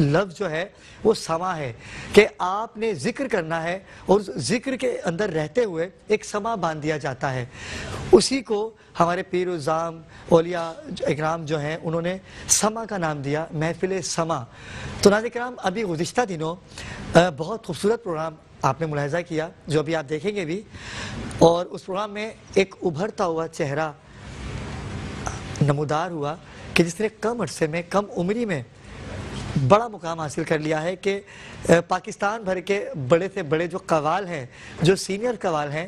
لفظ جو ہے وہ سما ہے کہ آپ نے ذکر کرنا ہے اور ذکر کے اندر رہتے ہوئے ایک سما باندھ دیا جاتا ہے. اسی کو ہمارے پیر الزام اولیاء اکرام جو ہیں انہوں نے سما کا نام دیا, محفل سما. تو ناظرین کرام ابھی گزشتہ دنوں بہت خوبصورت پروگرام آپ نے ملاحظہ کیا جو ابھی آپ دیکھیں گے بھی, اور اس پروگرام میں ایک ابھرتا ہوا چہرہ نمودار ہوا کہ جس نے کم عرصے میں کم عمری میں بڑا مقام حاصل کر لیا ہے کہ پاکستان بھر کے بڑے سے بڑے جو قوال ہیں, جو سینئر قوال ہیں,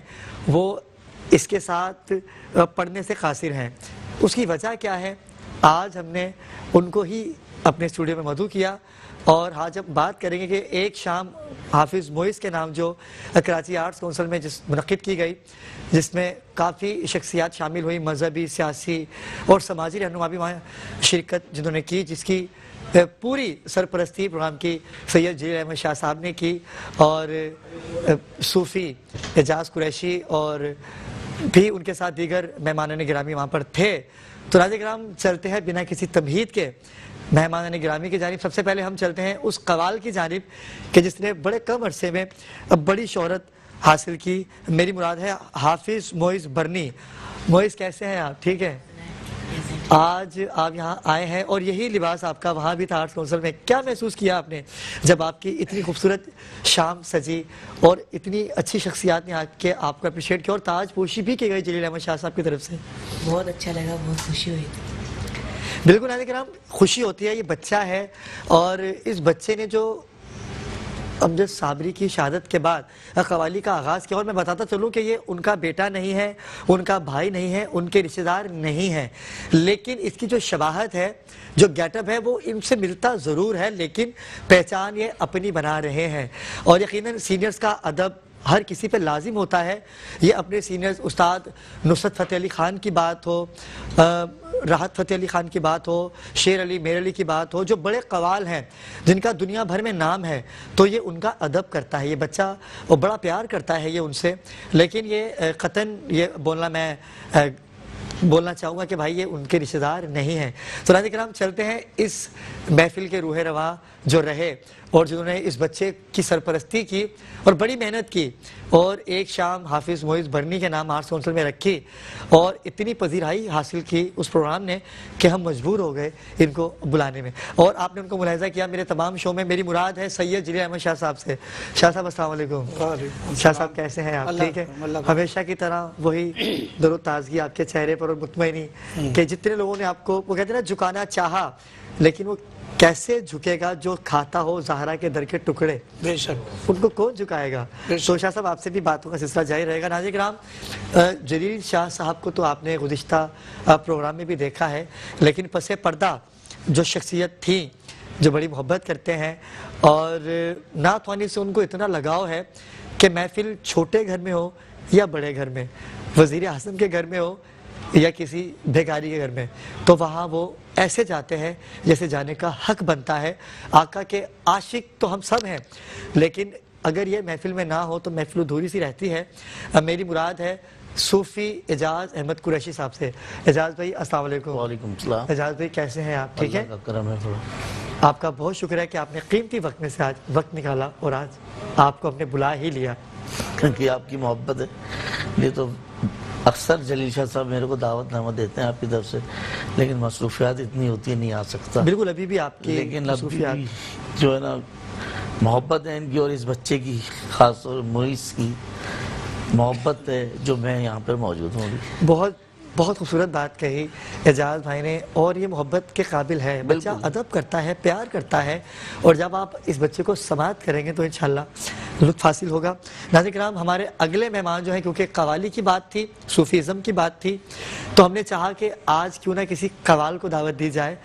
وہ اس کے ساتھ پڑھنے سے قاصر ہیں. اس کی وجہ کیا ہے؟ آج ہم نے ان کو ہی اپنے اسٹوڈیو میں مدعو کیا, اور آج ہم بات کریں گے کہ ایک شام حافظ موئز کے نام جو کراچی آرٹس کونسل میں منعقد کی گئی, جس میں کافی شخصیات شامل ہوئی, مذہبی, سیاسی اور سماجی رہنما بھی وہاں شرکت جنہوں نے کی, جس کی پوری سرپرستی پروگرام کی سید جلیل احمد شاہ صاحب نے کی, اور صوفی اعجاز قریشی اور بھی ان کے ساتھ دیگر مہمانان گرامی وہاں پر تھے. تو ناظرین کرام چلتے ہیں بنا کسی تمہید کے مہمانان گرامی کی جانب. سب سے پہلے ہم چلتے ہیں اس قوال کی جانب کہ جس نے بڑے کم عرصے میں بڑی شہرت حاصل کی. میری مراد ہے حافظ موئز برنی. موئز کیسے ہیں آپ؟ ٹھیک ہے. آج آپ یہاں آئے ہیں اور یہی لباس آپ کا وہاں بھی تھا آرٹس کونسل میں. کیا محسوس کیا آپ نے جب آپ کی اتنی خوبصورت شام سجی اور اتنی اچھی شخصیات نے آ کے آپ کو اپریشیٹ کیا اور تاج پوشی بھی کی گئی جلیل احمد شاہ صاحب کی طرف سے؟ بہت اچھا لگا, بہت خوشی ہوئی. بالکل ناظرین کرام, خوشی ہوتی ہے. یہ بچہ ہے اور اس بچے نے جو امجد صابری کی شہادت کے بعد قوالی کا آغاز کیا, اور میں بتاتا چلوں کہ یہ ان کا بیٹا نہیں ہے, ان کا بھائی نہیں ہے, ان کے رشتہ دار نہیں ہے, لیکن اس کی جو شباہت ہے, جو گیٹ اپ ہے, وہ ان سے ملتا ضرور ہے, لیکن پہچان یہ اپنی بنا رہے ہیں. اور یقیناً سینئرز کا ادب ہر کسی پہ لازم ہوتا ہے. یہ اپنے سینئرز استاد نصرت فتح علی خان کی بات ہو, راحت فتح علی خان کی بات ہو, شیر علی میر علی کی بات ہو, جو بڑے قوال ہیں جن کا دنیا بھر میں نام ہے, تو یہ ان کا ادب کرتا ہے. یہ بچہ وہ بڑا پیار کرتا ہے یہ ان سے, لیکن یہ قطعاً یہ بولنا چاہوں گا کہ بھائی یہ ان کے رشتہ دار نہیں ہیں. تو ناظرین کرام چلتے ہیں اس محفل کے روح رواں جو رہے اور جنہوں نے اس بچے کی سرپرستی کی اور بڑی محنت کی, اور ایک شام حافظ موئز برنی کے نام آرٹس کونسل میں رکھی, اور اتنی پذیرائی حاصل کی اس پروگرام نے کہ ہم مجبور ہو گئے ان کو بلانے میں. اور آپ نے ان کو ملاحظہ کیا میرے تمام شو میں. میری مراد ہے سید جلیل احمد شاہ صاحب سے. شاہ صاحب السلام علیکم. شاہ صاحب کیسے ہیں آپ؟ ٹھیک ہے. ہمیشہ کی طرح وہی در و تازگی آپ کے چہرے پر, اور مطمئنی کہ جتنے لوگوں نے آپ کو وہ کہتے ہیں نا جھکانا چاہا, لیکن وہ کیسے جھکے گا جو کھاتا ہو زہرا کے در کے ٹکڑے, بے شک ان کو کون جھکائے گا. تو شاہ صاحب آپ سے بھی باتوں کا سلسلہ جاری رہے گا. ناظرین کرام, جلیل شاہ صاحب کو تو آپ نے گزشتہ پروگرام میں بھی دیکھا ہے, لیکن پس پردہ جو شخصیت تھی, جو بڑی محبت کرتے ہیں, اور نعت خوانی سے ان کو اتنا لگاؤ ہے کہ محفل چھوٹے گھر میں ہو یا بڑے گھر میں, وزیر اعظم کے گھر میں ہو یا کسی بھیکاری کے گھر میں, تو وہاں وہ ایسے جاتے ہیں جیسے جانے کا حق بنتا ہے. آقا کے عاشق تو ہم سب ہیں, لیکن اگر یہ محفل میں نہ ہو تو محفل ادھوری سی رہتی ہے. میری مراد ہے صوفی اعجاز احمد قریشی صاحب سے. اعجاز بھائی السلام علیکم. وعلیکم السلام. اعجاز بھائی کیسے ہیں آپ؟ ٹھیک ہے. اللہ کا کرم ہے. آپ کا بہت شکر ہے کہ آپ نے قیمتی وقت میں سے آج وقت نکالا اور آج آپ کو ہم نے بلا ہی لیا. کیونکہ آپ کی محبت ہے. یہ تو اکثر جلیل شاہ صاحب میرے کو دعوت نامہ دیتے ہیں آپ کی طرف سے, لیکن مصروفیات اتنی ہوتی ہے نہیں آ سکتا. بالکل ابھی بھی آپ کی لیکن اب مصروفیات بھی جو ہے نا محبت ہے ان کی, اور اس بچے کی خاص طور موئز کی محبت ہے جو میں یہاں پر موجود ہوں. بہت بہت خوبصورت بات کہی اعجاز بھائی نے, اور یہ محبت کے قابل ہے. بچہ ادب کرتا ہے, پیار کرتا ہے, اور جب آپ اس بچے کو سماعت کریں گے تو انشاءاللہ لطف حاصل ہوگا. ناظرین کرام, ہمارے اگلے مہمان جو ہیں, کیونکہ قوالی کی بات تھی, صوفیزم کی بات تھی, تو ہم نے چاہا کہ آج کیوں نہ کسی قوال کو دعوت دی جائے.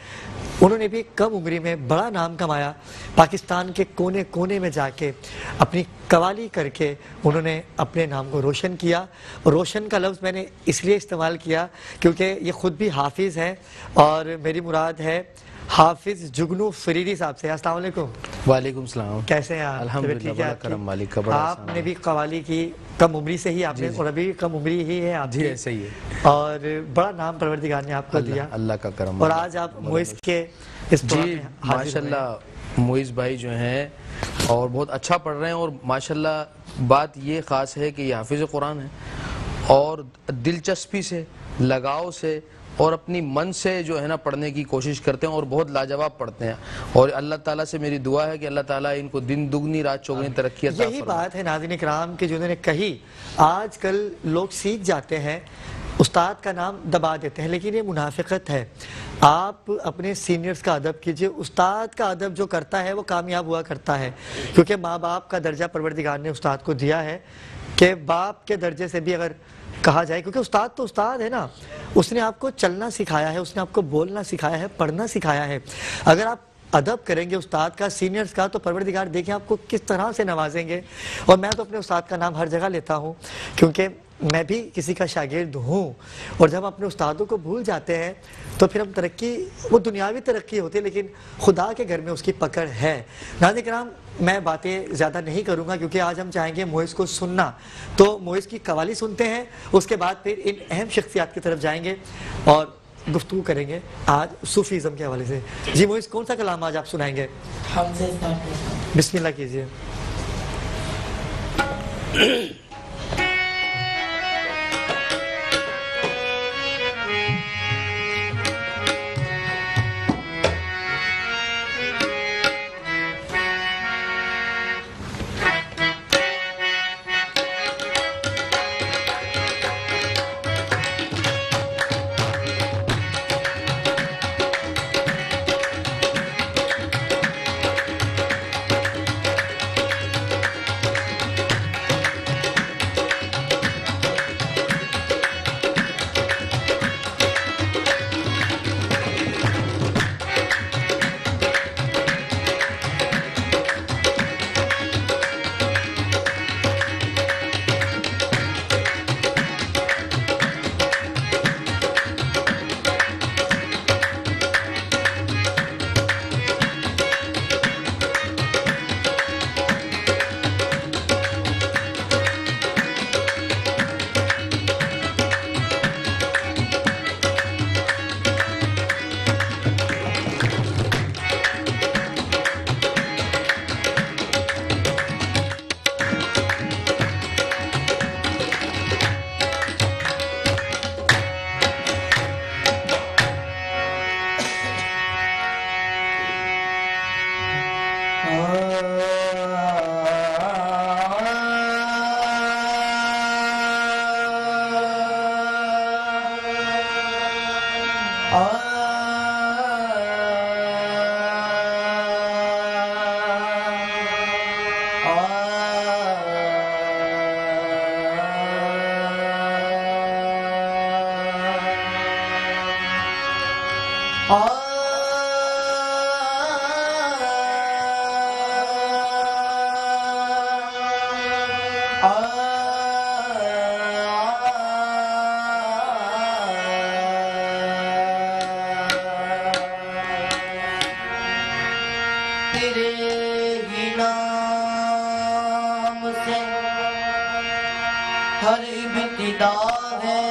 انہوں نے بھی کم عمری میں بڑا نام کمایا, پاکستان کے کونے کونے میں جا کے اپنی قوالی کر کے انہوں نے اپنے نام کو روشن کیا. اور روشن کا لفظ میں نے اس لیے استعمال کیا کیونکہ یہ خود بھی حافظ ہیں, اور میری مراد ہے حافظ جگنو فریدی صاحب سے. السلام علیکم. وعلیکم السلام. کیسے ہیں آپ؟ الحمدللہ, بڑا کرم مالک کا, بڑا آپ نے بھی قوالی کی کم عمری سے ہی, آپ نے, اور ابھی کم عمری ہی ہے آپ جی کی, ایسے ہی ہے, اور بڑا نام پروردگار نے آپ کو دیا, اللہ کا کرم. اور آج آپ موئز کے اس پروگرام جی میں حاضر ماشاءاللہ معیز بھائی جو ہیں اور بہت اچھا پڑھ رہے ہیں، اور ماشاءاللہ بات یہ خاص ہے کہ یہ حافظ قرآن ہے اور دلچسپی سے، لگاؤ سے اور اپنی من سے جو ہے نا پڑھنے کی کوشش کرتے ہیں اور بہت لاجواب پڑھتے ہیں، اور اللہ تعالیٰ سے میری دعا ہے کہ اللہ تعالیٰ ان کو دن دگنی رات چوگنی ترقی عطا یہی فرمائے۔ بات ہے ناظرین کرام کہ جنہوں نے کہی آج کل لوگ سیکھ جاتے ہیں، استاد کا نام دبا دیتے ہیں، لیکن یہ منافقت ہے۔ آپ اپنے سینئرز کا ادب کیجئے، استاد کا ادب جو کرتا ہے وہ کامیاب ہوا کرتا ہے، کیونکہ ماں باپ کا درجہ پروردگار نے استاد کو دیا ہے کہ باپ کے درجے سے بھی اگر کہا جائے، کیونکہ استاد تو استاد ہے نا، اس نے آپ کو چلنا سکھایا ہے، اس نے آپ کو بولنا سکھایا ہے، پڑھنا سکھایا ہے۔ اگر آپ ادب کریں گے استاد کا، سینئرز کا، تو پروردگار دیکھیں آپ کو کس طرح سے نوازیں گے۔ اور میں تو اپنے استاد کا نام ہر جگہ لیتا ہوں کیونکہ میں بھی کسی کا شاگرد ہوں، اور جب ہم اپنے استادوں کو بھول جاتے ہیں تو پھر ہم ترقی، وہ دنیاوی ترقی ہوتی ہے لیکن خدا کے گھر میں اس کی پکڑ ہے۔ ناظرین کرام، میں باتیں زیادہ نہیں کروں گا کیونکہ آج ہم چاہیں گے معیز کو سننا، تو معیز کی قوالی سنتے ہیں، اس کے بعد پھر ان اہم شخصیات کی طرف جائیں گے اور گفتگو کریں گے آج صوفیزم کے حوالے سے۔ جی معیز، کون سا کلام آج آپ سنائیں گے؟ ہم سے اسٹارٹ کرتا ہوں۔ بسم اللہ کیجئے۔ تیرے ہی نام سے ہر ابتدا ہے،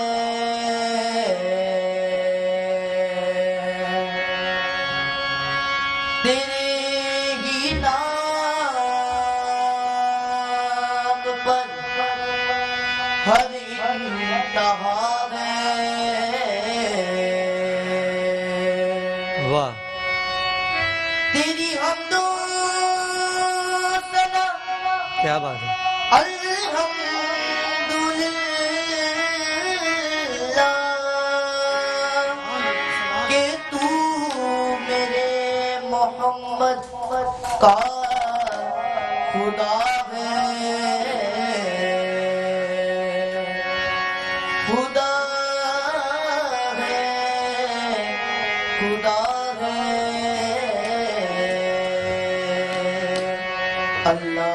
تیرے ہی نام پر ہر انتہا ہے۔ واہ، تیری حمد و ثنا کیا بات ہے۔ الحمدللہ کہ تو میرے محمد کا خدا ہے، خدا ہے، خدا ہے۔ اللہ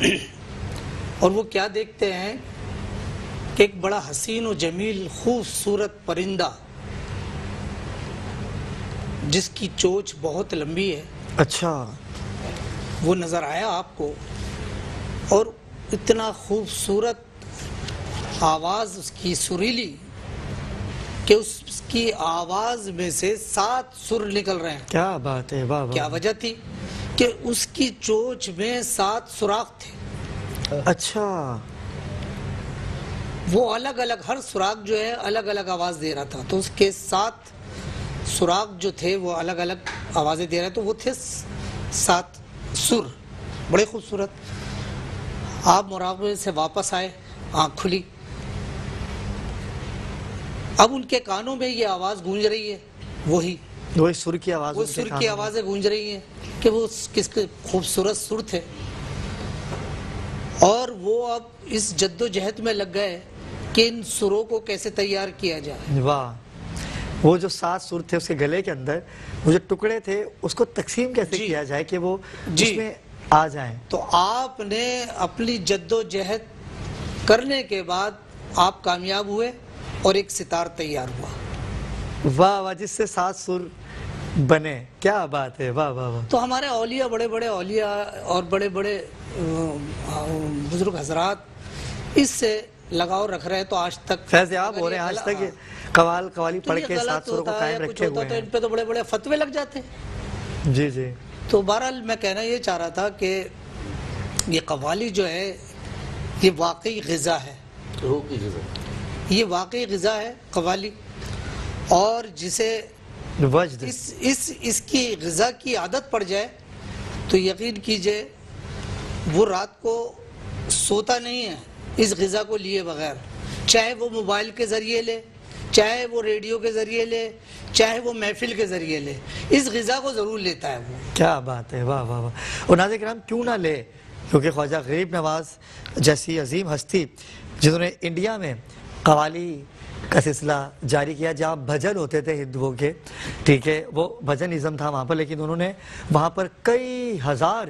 اور وہ کیا دیکھتے ہیں کہ ایک بڑا حسین و جمیل خوبصورت پرندہ جس کی چونچ بہت لمبی ہے، اچھا، وہ نظر آیا آپ کو، اور اتنا خوبصورت آواز اس کی سریلی کہ اس کی آواز میں سے 7 سر نکل رہے ہیں۔ کیا بات ہے، واہ کیا واہ، وجہ تھی کہ اس کی چونچ میں 7 سوراخ تھے، اچھا، وہ الگ الگ، ہر سوراخ جو ہے الگ الگ آواز دے رہا تھا، تو اس کے 7 سوراخ جو تھے وہ الگ الگ آوازیں دے رہے، تو وہ تھے 7 سر، بڑے خوبصورت۔ آپ مراقبے سے واپس آئے، آنکھ کھلی، اب ان کے کانوں میں یہ آواز گونج رہی ہے، وہی سر کی آواز، وہ سر کی آوازیں گونج رہی ہیں کہ وہ کس کے خوبصورت سر تھے، اور وہ اب اس جد و جہد میں لگ گئے کہ ان سروں کو کیسے تیار کیا جائے۔ واہ، وہ جو 7 سر تھے اس کے گلے کے اندر، وہ جو ٹکڑے تھے اس کو تقسیم کیسے کیا جائے کہ وہ اس میں آ جائیں۔ تو آپ نے اپنی جد و جہد کرنے کے بعد آپ کامیاب ہوئے اور ایک ستار تیار ہوا۔ واہ واہ، جس سے 7 سر بنے، کیا بات ہے، واہ واہ واہ۔ تو ہمارے اولیاء، بڑے بڑے اولیاء اور بڑے بڑے بزرگ حضرات اس سے لگاؤ رکھ رہے ہیں، تو آج تک فیض یاب ہو رہے ہیں، آج تک یہ قوالی پڑھ کے 7 سروں کو قائم رکھے ہوئے تو ہیں۔ ان پہ تو بڑے بڑے فتوے لگ جاتے ہیں۔ جی جی، تو بہرحال میں کہنا یہ چاہ رہا تھا کہ یہ قوالی جو ہے یہ واقعی غذا ہے، روح کی غذا، یہ واقعی غذا ہے قوالی، اور جسے وجد، اس کی غذا کی عادت پڑ جائے تو یقین کیجئے وہ رات کو سوتا نہیں ہے اس غذا کو لیے بغیر، چاہے وہ موبائل کے ذریعے لے، چاہے وہ ریڈیو کے ذریعے لے، چاہے وہ محفل کے ذریعے لے، اس غذا کو ضرور لیتا ہے وہ۔ کیا بات ہے، واہ واہ واہ۔ اور ناظرین کرام، کیوں نہ لے، کیونکہ خواجہ غریب نواز جیسی عظیم ہستی جنہوں نے انڈیا میں قوالی کا سلسلہ جاری کیا، جہاں بھجن ہوتے تھے ہندوؤں کے، ٹھیک ہے، وہ بھجن ازم تھا وہاں پر، لیکن انہوں نے وہاں پر کئی ہزار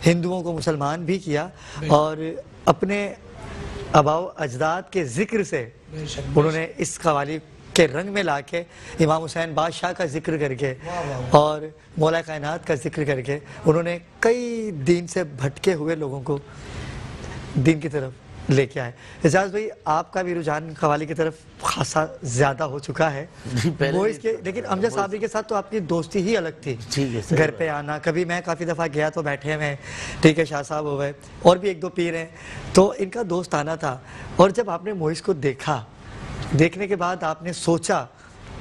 ہندوؤں کو مسلمان بھی کیا، اور اپنے آباء و اجداد کے ذکر سے انہوں نے اس قوالی کے رنگ میں لا کے امام حسین بادشاہ کا ذکر کر کے اور مولا کائنات کا ذکر کر کے انہوں نے کئی دین سے بھٹکے ہوئے لوگوں کو دین کی طرف لے کے آئے۔ اعجاز بھائی، آپ کا بھی رجحان قوالی کی طرف خاصا زیادہ ہو چکا ہے، لیکن امجد صابری کے ساتھ تو آپ کی دوستی ہی الگ تھی، گھر پہ آنا، کبھی میں کافی دفعہ گیا تو بیٹھے ہوئے، ٹھیک ہے، شاہ صاحب ہوئے اور بھی 1-2 پیر ہیں، تو ان کا دوست آنا تھا، اور جب آپ نے موئز کو دیکھا، دیکھنے کے بعد آپ نے سوچا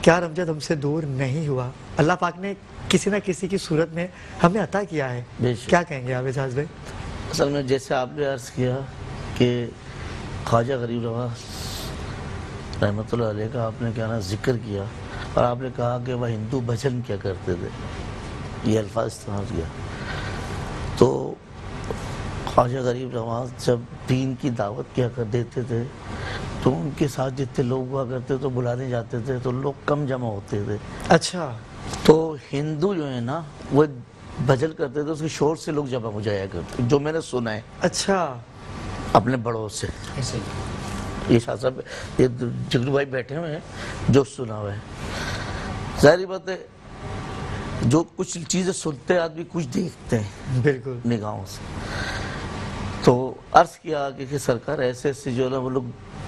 کہ یار امجد ہم سے دور نہیں ہوا، اللہ پاک نے کسی نہ کسی کی صورت میں ہمیں عطا کیا ہے، کیا کہیں گے آپ اعجاز بھائی؟ اصل میں جیسے آپ نے عرض کیا کہ خواجہ غریب نواز رحمۃ اللہ علیہ کا آپ نے کیا نا ذکر کیا، اور آپ نے کہا کہ وہ ہندو بھجن کیا کرتے تھے، یہ الفاظ استعمال کیا، تو خواجہ غریب نواز جب دین کی دعوت کیا کر دیتے تھے تو ان کے ساتھ جتنے لوگ ہوا کرتے تو بلانے جاتے تھے تو لوگ کم جمع ہوتے تھے۔ اچھا، تو ہندو جو ہے نا وہ بھجن کرتے تھے، اس کے شور سے لوگ جمع ہو جایا کرتے، جو میں نے سنا ہے اچھا، اپنے بڑوں سے، یہ شاہ صاحب، یہ جگرو بھائی بیٹھے ہوئے ہیں جو سنا ہوا ہے، ظاہری بات ہے جو کچھ چیزیں سنتے آدمی کچھ دیکھتے ہیں بالکل نگاہوں سے، تو عرض کیا کہ سرکار ایسے ایسے جو ہے نا وہ لوگ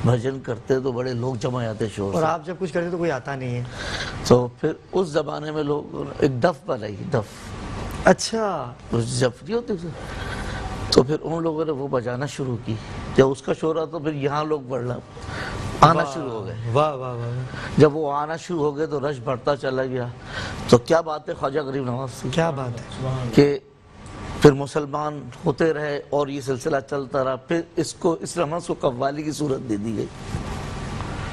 بھجن کرتے تو بڑے لوگ جمع آتے شور اور سے، آپ جب کچھ کرتے تو کوئی آتا نہیں ہے، تو پھر اس زمانے میں لوگ ایک دف بنائی، دف، اچھا، جب نہیں ہوتے تھے، تو پھر ان لوگوں نے وہ بجانا شروع کی، جب اس کا شور آتا تو پھر یہاں لوگ بڑھنا آنا شروع ہو گئے، واہ واہ واہ، جب وہ آنا شروع ہو گئے تو رش بڑھتا چلا گیا، تو کیا بات ہے خواجہ غریب نواز سے کیا بات ہے، کہ پھر مسلمان ہوتے رہے اور یہ سلسلہ چلتا رہا، پھر اس کو اس رمض کو قوالی کی صورت دے دی گئی،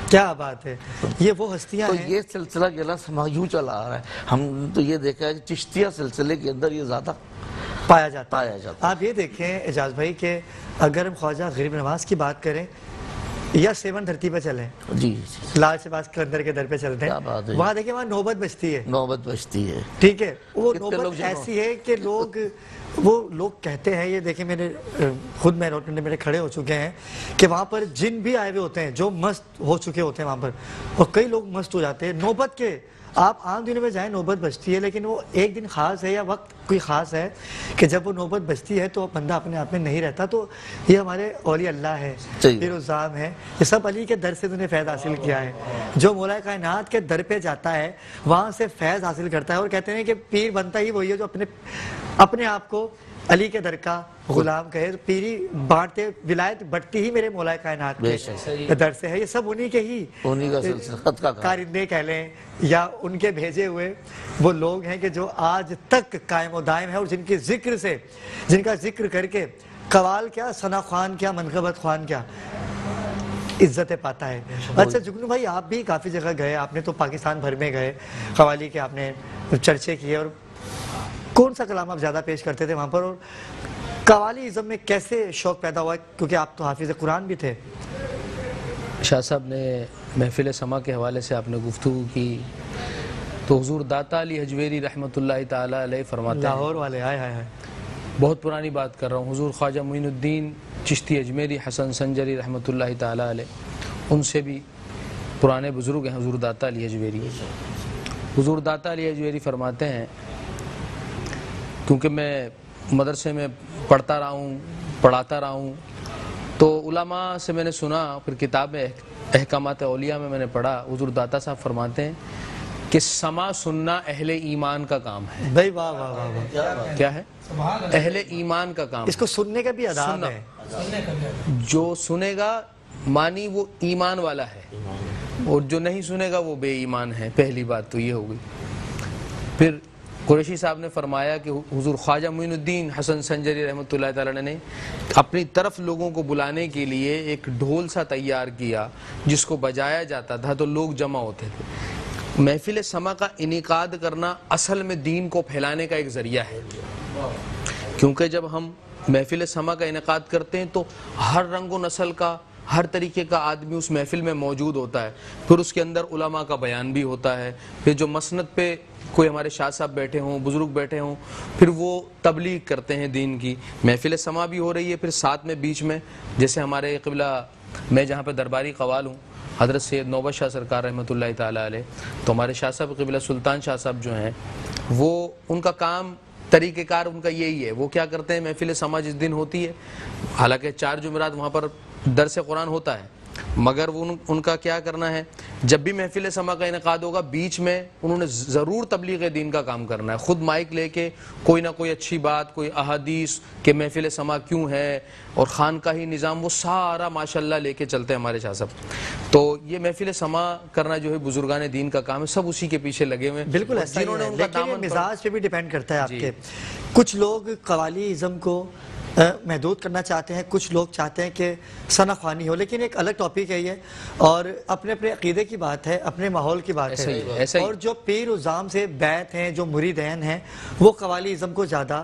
کیا بات ہے، یہ وہ ہستیاں تو ہیں، یہ سلسلہ جو ہے نا یوں چلا آ رہا ہے، ہم تو یہ دیکھا ہے کہ چشتیہ سلسلے کے اندر یہ زیادہ پایا جاتا ہے۔ پایا جاتا ہے۔ آپ یہ دیکھیں اعجاز بھائی کہ اگر ہم خواجہ غریب نواز کی بات کریں، یا 7 دھرتی پہ چلیں، جی لال شہباز کلندر کے در پہ چلتے کیا بات ہیں، ہے۔ وہاں دیکھیں وہاں نوبت بجتی ہے، نوبت بجتی ہے، ٹھیک ہے، وہ کتنے لوگ نوبت جمع ایسی ہے کہ لوگ کہتے ہیں، یہ دیکھیں میں نے خود میں روٹنے میرے کھڑے ہو چکے ہیں کہ وہاں پر جن بھی آئے ہوئے ہوتے ہیں جو مست ہو چکے ہوتے ہیں وہاں پر، اور کئی لوگ مست ہو جاتے ہیں نوبت کے۔ آپ عام دنوں میں جائیں نوبت بجتی ہے، لیکن وہ ایک دن خاص ہے یا وقت کوئی خاص ہے کہ جب وہ نوبت بجتی ہے تو بندہ اپنے آپ میں نہیں رہتا۔ تو یہ ہمارے اولیاء اللہ ہے، صحیح۔ پیر الزام ہے، یہ سب علی کے در سے انہوں نے فیض حاصل کیا ہے۔ جو مولا کائنات کے در پہ جاتا ہے وہاں سے فیض حاصل کرتا ہے، اور کہتے ہیں کہ پیر بنتا ہی وہی ہے جو اپنے آپ کو علی کے در کا غلام کہے۔ پیری بانٹتے ولایت بٹتی ہی میرے مولا کائنات کے در سے ہے، یہ سب انہی کے ہی انہی کا سلسلہ خط کا کام۔ کارندے کہہ لیں یا ان کے بھیجے ہوئے وہ لوگ ہیں کہ جو آج تک قائم و دائم ہے، اور جن کا ذکر کر کے قوال کیا، ثنا خوان کیا، منقبت خوان کیا، عزت پاتا ہے۔ اچھا جگنو بھائی، آپ بھی کافی جگہ گئے، آپ نے تو پاکستان بھر میں گئے، قوالی کے آپ نے چرچے کیے، اور کون سا کلام آپ زیادہ پیش کرتے تھے وہاں پر، اور قوالی ازم میں کیسے شوق پیدا ہوا، کیونکہ آپ تو حافظ قرآن بھی تھے؟ شاہ صاحب نے محفل سما کے حوالے سے آپ نے گفتگو کی تو حضور داتا علی حجویری رحمۃ اللہ تعالیٰ علیہ فرماتے ہیں، لاہور والے آئے بہت پرانی بات کر رہا ہوں، حضور خواجہ معین الدین چشتی اجمیری حسن سنجری رحمۃ اللہ تعالیٰ علیہ، ان سے بھی پرانے بزرگ ہیں حضور داتا علی حجویری۔ حضور داتا علی حجویری فرماتے ہیں، کیونکہ میں مدرسے میں پڑھتا رہا ہوں، پڑھاتا رہا ہوں، تو علماء سے میں نے سنا، پھر کتاب احکامات اولیاء میں نے پڑھا، حضور داتا صاحب فرماتے ہیں کہ سما سننا اہل ایمان کا کام ہے۔ بھائی واہ واہ واہ واہ، کیا ہے؟ اہل ایمان کا کام اس کو سننے کا بھی آداب ہے۔ جو سنے گا مانی وہ ایمان والا ہے، اور جو نہیں سنے گا وہ بے ایمان ہے۔ پہلی بات تو یہ ہوگی۔ پھر قریشی صاحب نے فرمایا کہ حضور خواجہ معین الدین حسن سنجری رحمۃ اللہ تعالیٰ نے اپنی طرف لوگوں کو بلانے کے لیے ایک ڈھول سا تیار کیا جس کو بجایا جاتا تھا تو لوگ جمع ہوتے تھے۔ محفل سما کا انعقاد کرنا اصل میں دین کو پھیلانے کا ایک ذریعہ ہے، کیونکہ جب ہم محفل سما کا انعقاد کرتے ہیں تو ہر رنگ و نسل کا، ہر طریقے کا آدمی اس محفل میں موجود ہوتا ہے، پھر اس کے اندر علماء کا بیان بھی ہوتا ہے، پھر جو مسند پہ کوئی ہمارے شاہ صاحب بیٹھے ہوں، بزرگ بیٹھے ہوں، پھر وہ تبلیغ کرتے ہیں دین کی۔ محفل سما بھی ہو رہی ہے، پھر ساتھ میں بیچ میں جیسے ہمارے قبلہ میں جہاں پہ درباری قوال ہوں، حضرت سید نوبت شاہ سرکار رحمۃ اللہ تعالیٰ علیہ، تو ہمارے شاہ صاحب قبلہ سلطان شاہ صاحب جو ہیں، وہ ان کا کام، طریقہ کار ان کا یہی ہے، وہ کیا کرتے ہیں، محفل سما جس دن ہوتی ہے، حالانکہ 4 جمعرات وہاں پر درس قرآن ہوتا ہے، مگر وہ ان کا کیا کرنا ہے، جب بھی محفل سما کا انعقاد ہوگا بیچ میں انہوں نے ضرور تبلیغ دین کا کام کرنا ہے، خود مائک لے کے کوئی نہ کوئی اچھی بات، کوئی احادیث کہ محفل سما کیوں ہے، اور خانقاہی نظام، وہ سارا ماشاءاللہ لے کے چلتے ہیں ہمارے شاہ صاحب۔ تو یہ محفل سما کرنا جو ہے بزرگان دین کا کام ہے، سب اسی کے پیچھے لگے ہوئے ہیں۔ بالکل ایسا ہی ہے، لیکن یہ مزاج پہ بھی ڈیپینڈ کرتا ہے آپ کے۔ کچھ لوگ قوالی ازم کو محدود کرنا چاہتے ہیں، کچھ لوگ چاہتے ہیں کہ ثنا خوانی ہو، لیکن ایک الگ ٹاپک ہے یہ، اور اپنے اپنے عقیدے کی بات ہے، اپنے ماحول کی بات ہے، اور جو پیر الزام سے بیعت ہیں، جو مریدین ہیں، وہ قوالی ازم کو زیادہ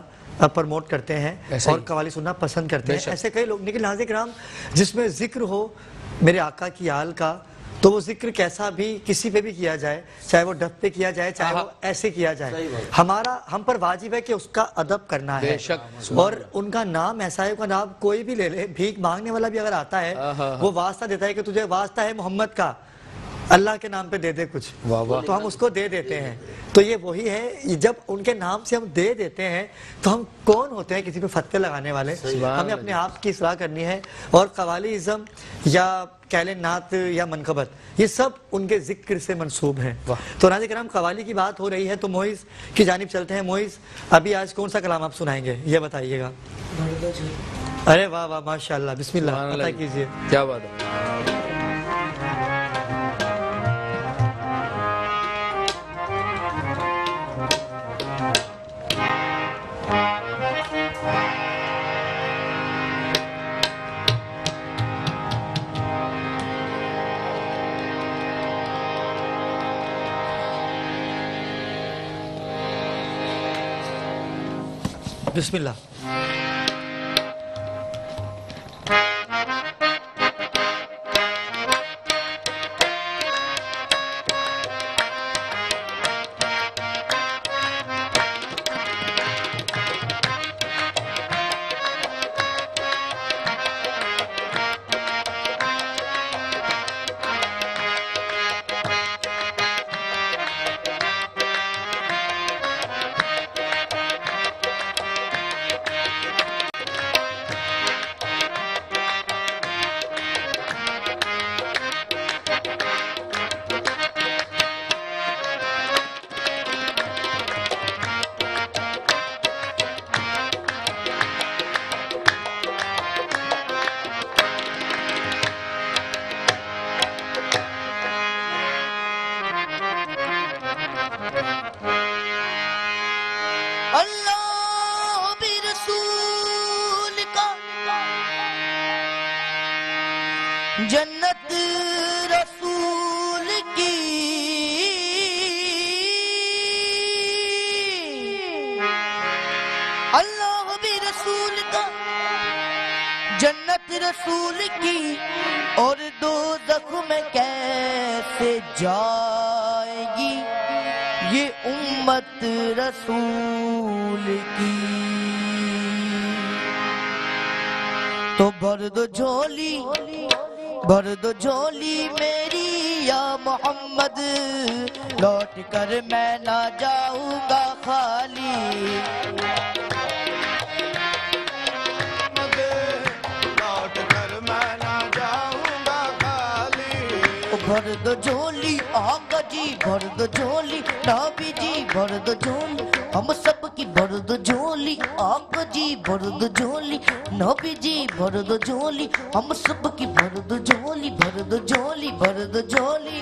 پرموٹ کرتے ہیں اور قوالی سننا پسند کرتے ہیں۔ ایسے کئی لوگ، لیکن ناظرین کرام، جس میں ذکر ہو میرے آقا کی آل کا، تو وہ ذکر کیسا بھی کسی پہ بھی کیا جائے، چاہے وہ ڈف پہ کیا جائے، چاہے وہ ایسے کیا جائے، ہم پر واجب ہے کہ اس کا ادب کرنا ہے، اور ان کا نام ایسا ہے، ان کا نام کوئی بھی لے لے، بھیک مانگنے والا بھی اگر آتا ہے وہ واسطہ دیتا ہے کہ تجھے واسطہ ہے محمد کا، اللہ کے نام پہ دے دے کچھ، تو ہم اس کو دے دیتے ہیں۔ تو یہ وہی ہے، جب ان کے نام سے ہم دے دیتے ہیں تو ہم کون ہوتے ہیں کسی پہ فتوے لگانے والے؟ ہمیں اپنے آپ کی اصلاح کرنی ہے، اور قوالی ازم یا کہلیں نعت یا منقبت، یہ سب ان کے ذکر سے منسوب ہیں۔ تو ناظرین کرام، قوالی کی بات ہو رہی ہے تو موئز کی جانب چلتے ہیں۔ موئز، ابھی آج کون سا کلام آپ سنائیں گے یہ بتائیے گا؟ ارے واہ واہ، ماشاءاللہ، بسم اللہ، عطا کیجئے۔ کیا بات ہے۔ بسم اللہ۔ اللہ بھی رسول کا جنت رسول کی اللہ بھی رسول کا جنت رسول کی اور دوزخ میں کیسے جائے گی یہ امت رسول کی تو بھر دو جھولی بھر دو جھولی میری یا محمد لوٹ کر میں نہ جاؤں گا خالی لوٹ کر میں نہ جاؤں گا خالی بھر دو جھولی آقا جی بھر دو جھولی نبی جی بھر دو جھولی ہم سب کی بھر دو جھولی آقا جی بھر دو جھولی نبی جی بھر دو جھولی ہم سب کی بھر دو جھولی بھر دو جھولی بھر دو جھولی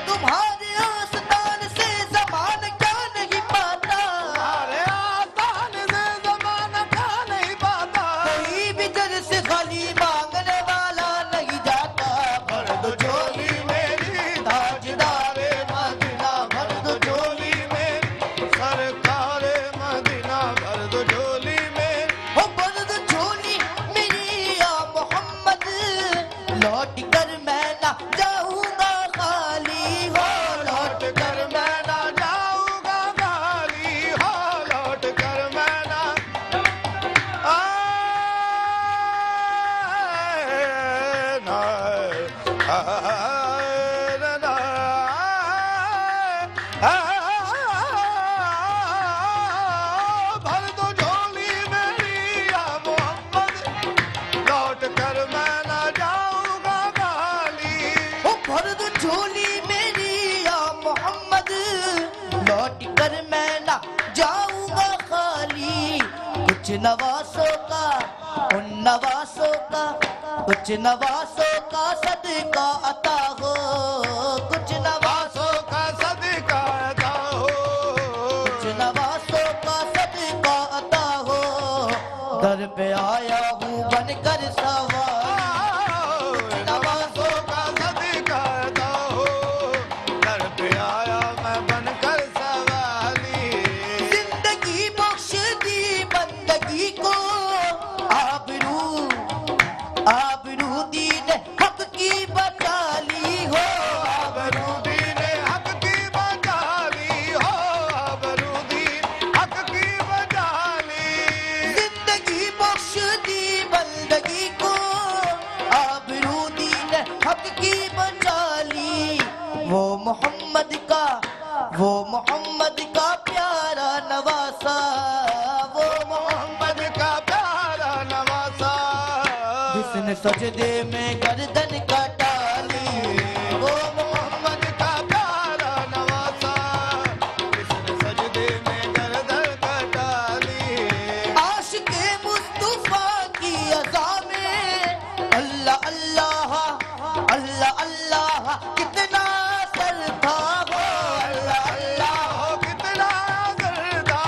تمہارے آستان سے زمان کیا نہیں پاتا ارے آسان سے زمانہ کیا نہیں پاتا کوئی بھی در سے خالی مانگنے والا نہیں جاتا بھر دو جھولی میری تاجدار مدینہ بھر دو جھولی میری سرکار مدینہ بھر دو جھولی میں ہو بھر دو جھولی میری یا محمد لوٹ کر میں نہ جاؤں گا خالی ہو لوٹ کر میں نہ جاؤں گا خالی ہو لوٹ کر میں نہ بھر دو جھولی میری یا محمد لوٹ کر میں نہ جاؤں گا خالی ہو بھر دو جھولی میری یا محمد لوٹ کر میں نہ جاؤں گا خالی کچھ نواسوں کا ان نواسوں کا کچھ نواسوں کا صدقہ عطا ہو کچھ نواسوں کا صدقہ عطا ہو کچھ نواسوں کا صدقہ عطا ہو در پہ آیا ہوں بن کر سوار نوازوں کا صدقہ عطا ہو در پہ آیا میں بن کر سوالی زندگی بخش دی بندگی کو آبرو دین حق کی بچا لی ہو آبرو دین حق کی بچالی ہو آبرو دین حق کی بچالی زندگی بخش دی بندگی کو آبرو دین حق کی بچا لی وہ محمد کا پیارا نواسا وہ محمد کا پیارا نواسا جس نے سجدے میں گردن کٹا لی وہ محمد کا پیارا نواسا جس نے سجدے میں گردن کٹا لی عاشق مصطفیٰ کی عزا میں اللہ اللہ اللہ اللہ کتنا سر تھا وہ اللہ اللہ کتنا زردہ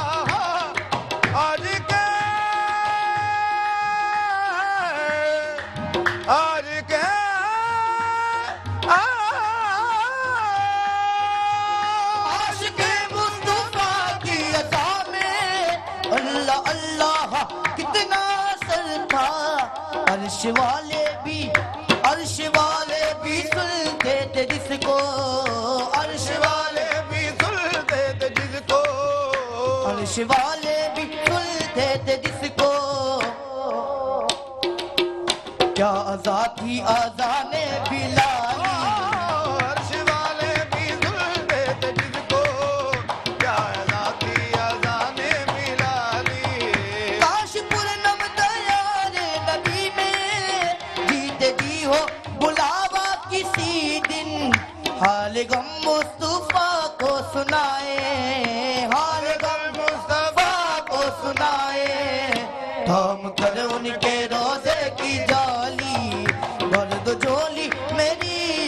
آج کے عاشق مصطفیٰ کی عزا میں اللہ اللہ کتنا سر تھا عرش والے بھی سنتے تھے جس کو عرش والے بھی سنتے تھے جس کو عرش والے بھی سنتے تھے جس کو کیا عزا تھی اذان بلالی عرش والے بھی سنتے تھے جس کو کیا ذاتی اذان بلالی کاش پورنم دیار نبی میں جیتے جی ہو بلاوا کسی دن حال غم مصطفیٰ کو سنائے حال غم مصطفیٰ کو سنائے تھام کر ان کے روزے کی جالی بھر دو جھولی میری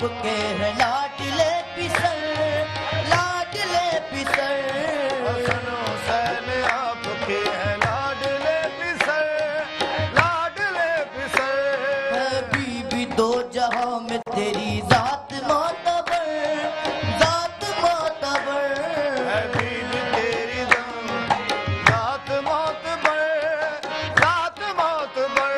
آپ کے ہیں لاڈلے پسر، لاڈلے پسر، حسن حسین آپ کے ہیں لاڈلے پسر، لاڈلے پسر، ہے بیوی دو جہاں میں تیری ذات معتبر، ذات معتبر، ہے بیوی تیری ذات معتبر، ذات معتبر،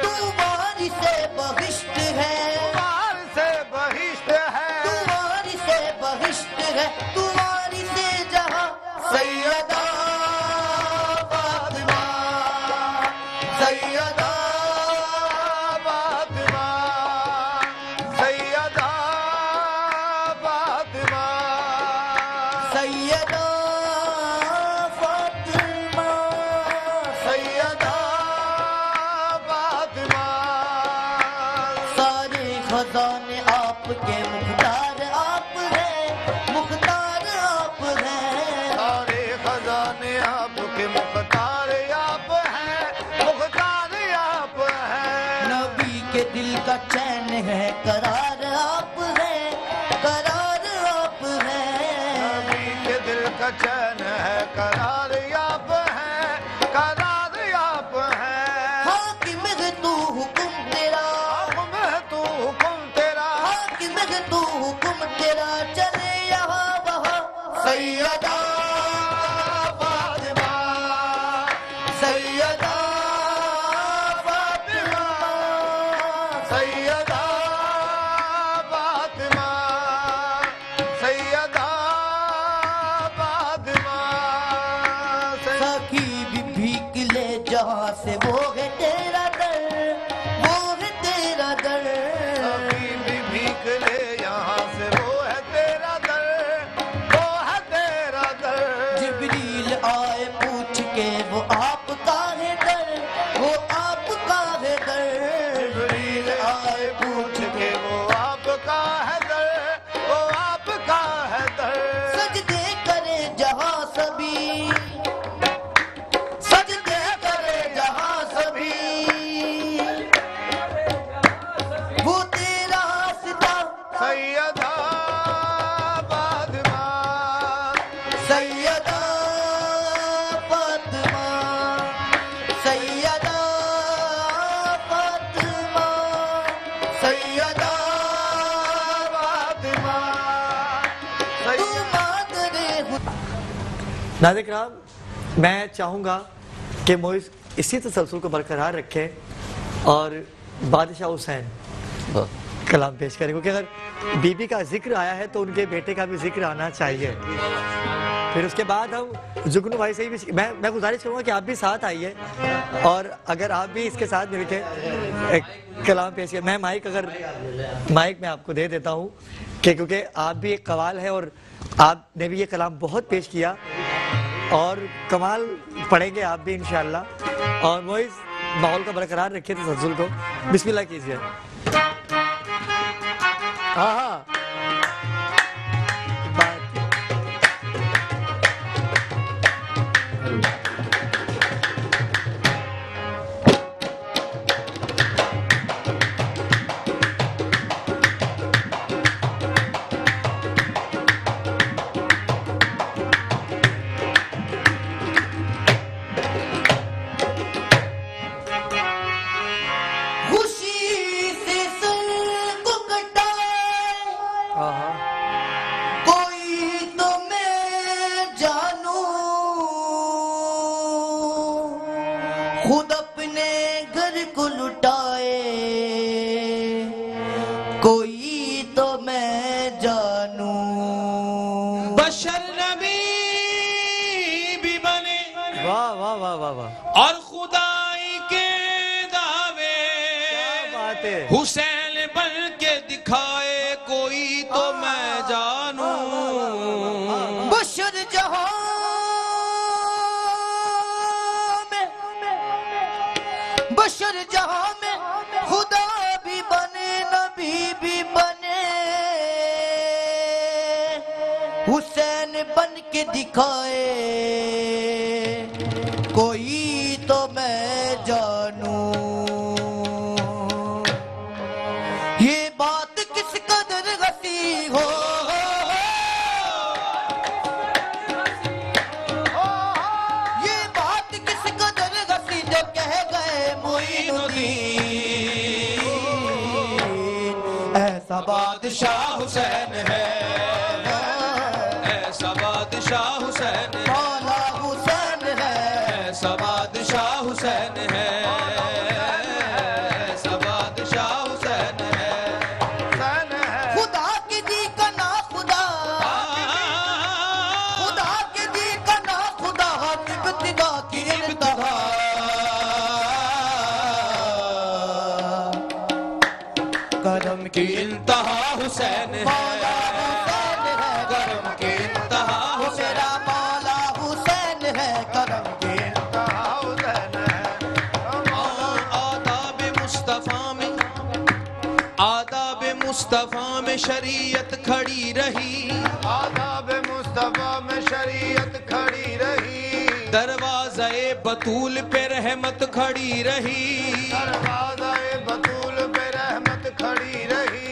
تو وارث بہشت ہے، وارث بہشت ہے، تو وارث بہشت ہے، تو وارث جہاں سیدہ فاطمہ، سیدہ فاطمہ، سیدہ فاطمہ، سیدہ فاطمہ، سیدہ فاطمہ، سارے خزانے آپ کے مختار آپ ہیں، مختار آپ ہیں، سارے خزانے آپ کے مختار آپ ہیں، مختار آپ ہیں، نبی کے دل کا چین ہے، قرار آپ ہیں، قرار آپ ہیں، نبی کے دل کا چین ہے، قرار آپ ہے، قرار آپ ہے، حاکم ہے تو حکم تیرا، حکم ہے تو حکم تیرا، حاکم ہے تو حکم تیرا، چلے یہاں وہاں سیدہ فاطمہ، سیدہ فاطمہ، سیدہ فاطمہ، سیدہ فاطمہ، سخی بھی بھیک لے جہاں سے، وہ ہے تیرا در، وہ ہے تیرا در، سخی بھی بھیک لے یہاں سے، وہ ہے تیرا در، وہ ہے تیرا در، جبریل آئے پوچھ کے، وہ آپ کا ہے در، وہ آپ کا ہے در، جبریل آئے پوچھ کے، وہ آپ کا ہے در، وہ آپ کا ہے در، سجدے کرے جہاں سبھی، سجدے کرے جہاں سبھی، وہ تیرا واسطہ، سیدہ فاطمہ، سیدہ فاطمہ، سیدہ فاطمہ، سیدہ فاطمہ، تو مادر ناظرین کرام، میں چاہوں گا کہ موئز اسی تسلسل کو برقرار رکھے اور بادشاہ حسین کلام پیش کریں، کیونکہ اگر بی بی کا ذکر آیا ہے تو ان کے بیٹے کا بھی ذکر آنا چاہیے. پھر اس کے بعد ہم جگنو بھائی سے بھی میں گزارش کروں گا کہ آپ بھی ساتھ آئیے اور اگر آپ بھی اس کے ساتھ مل کے ایک کلام پیش کریں. میں مائک میں آپ کو دے دیتا ہوں کہ کیونکہ آپ بھی ایک قوال ہے اور آپ نے بھی یہ کلام بہت پیش کیا اور کمال پڑھیں گے آپ بھی انشاءاللہ. اور موئز ماحول کا برقرار رکھیے تسلسل کو. بسم اللہ کیجیے. ہاں ہاں خوشی سے سر کو کٹا کوئی تو میں جانوں، خود اپنے گھر کو لٹائے کوئی تو میں جانوں. بشر نبی بھی بنے واہ واہ واہ واہ واہ، اور خدائی کے دعوے، بات ہے. حسین بن کے دکھائے کوئی تو میں جانوں. بشر جہاں میں، بشر جہاں میں خدا بھی بنے نبی بھی بنے، حسین بن کے دکھائے کوئی تو میں جانوں. یہ بات کس قدر یہ بات کس قدر غسی جو کہہ گئے معین الدین، ایسا بادشاہ حسین ہے، ایسا بادشاہ حسین ہے، مولا حسین ہے، ایسا بادشاہ حسین ہے، ایسا بادشاہ حسین ہے، خدا کے دی کا نا خدا، خدا کے دی کا نا خدا، ابتدا کی انتہا، کرم کی انتہا حسین ہے، مولا حسین ہے، کرم کی انتہا حسین میرا مولا حسین ہے، کرم کی انتہا حسین ہے۔ آداب مصطفیٰ میں، آداب مصطفیٰ میں شریعت کھڑی رہی، آداب مصطفیٰ میں شریعت کھڑی رہی، دروازہ بطول پہ رحمت کھڑی رہی، دروازہ بطول پہ رحمت کھڑی رہی،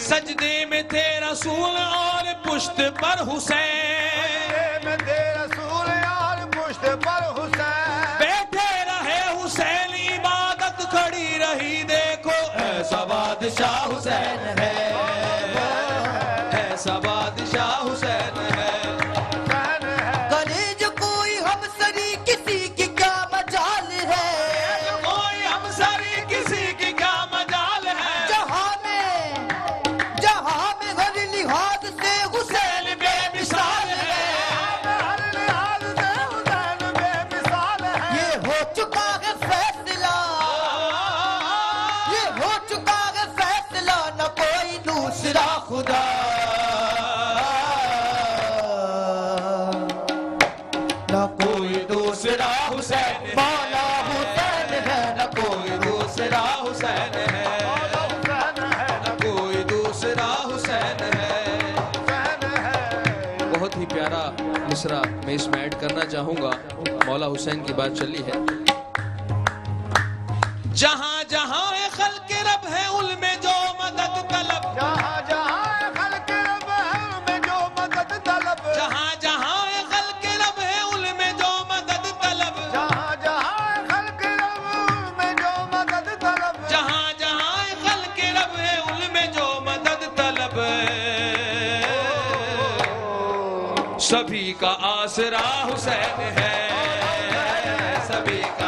سجدے میں تھے رسول اور پشت پر حسین، میں تھے رسول اور پشت پر حسین، بیٹھے رہے حسین عبادت کھڑی رہی، دیکھو ایسا بادشاہ حسین ہے، ایسا بادشاہ حسین ہے، کرے جو کوئی ہم سری کسی کی کیا مجال ہے، کوئی ہم سری کسی کی کیا مجال ہے، جہاں میں ہر لحاظ سے حسین بے مثال ہے، ہر لحاظ سے حسین بے مثال ہے، یہ ہو چکا ہے فیصلہ، یہ ہو چکا ہے فیصلہ، نہ کوئی دوسرا خدا، نہ کوئی دوسرا حسین ہے، مولا حسین ہے، نہ کوئی دوسرا حسین ہے، کوئی دوسرا حسین ہے۔ بہت ہی پیارا مصرع میں اس میں ایڈ کرنا چاہوں گا، مولا حسین کی بات چلی ہے، جہاں جہاں خلق رب ہے ان میں جو مدد طلب، جہاں جہاں خلق رب ہے ان میں جو مدد طلب، جہاں جہاں خلق رب ہے ان میں جو مدد طلب، جہاں جہاں خلق رب ان میں جو مدد طلب، جہاں جہاں خلق رب ہے ان میں جو مدد طلب، سبھی کا آسرا حسین ہے، سبھی کا